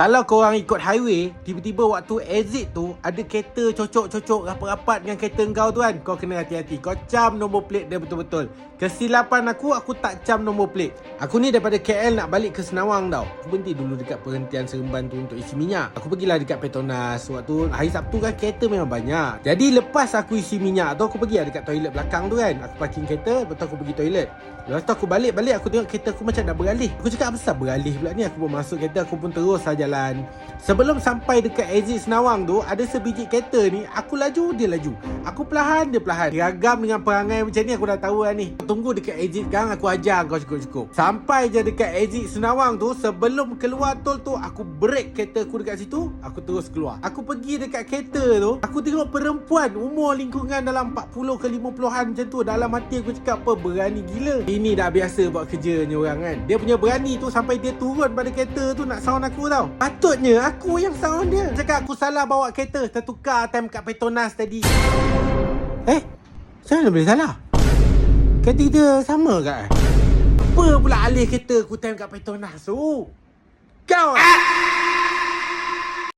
Kalau korang ikut highway, tiba-tiba waktu exit tu ada kereta cocok-cocok rapat-rapat dengan kereta kau tu kan, kau kena hati-hati. Kau cam nombor plate dia betul-betul. Kesilapan aku tak cam nombor plate. Aku ni daripada KL nak balik ke Senawang tau. Aku berhenti dulu dekat perhentian Seremban tu untuk isi minyak. Aku pergilah dekat Petronas. Waktu hari Sabtu kan kereta memang banyak. Jadi lepas aku isi minyak tu, aku pergi dekat toilet belakang tu kan. Aku parking kereta, lepas tu aku pergi toilet. Lepas tu aku balik, aku tengok kereta aku macam dah beralih. Aku cakap apa sebab beralih pula ni. Aku pun masuk kereta, aku pun terus jalan. Sebelum sampai dekat exit Senawang tu, ada sebiji kereta ni, aku laju, dia laju. Aku perlahan, dia perlahan. Diragam dengan perangai macam ni, aku dah tahu lah ni. Tunggu dekat exit gang, aku ajar kau cukup-cukup. Sampai je dekat exit Senawang tu, sebelum keluar tol tu, aku break kereta aku dekat situ, aku terus keluar. Aku pergi dekat kereta tu, aku tengok perempuan umur lingkungan dalam 40 ke 50-an macam tu. Dalam hati aku cakap apa, berani gila. Ini dah biasa buat kerjanya orang kan. Dia punya berani tu sampai dia turun pada kereta tu nak sound aku tau. Patutnya aku yang sound dia. Cakap aku salah bawa kereta, tertukar time kat Petronas tadi. Macam mana boleh salah? Kereta kita sama ke? Apa pula alih kereta aku time kat Petronas tu? Kau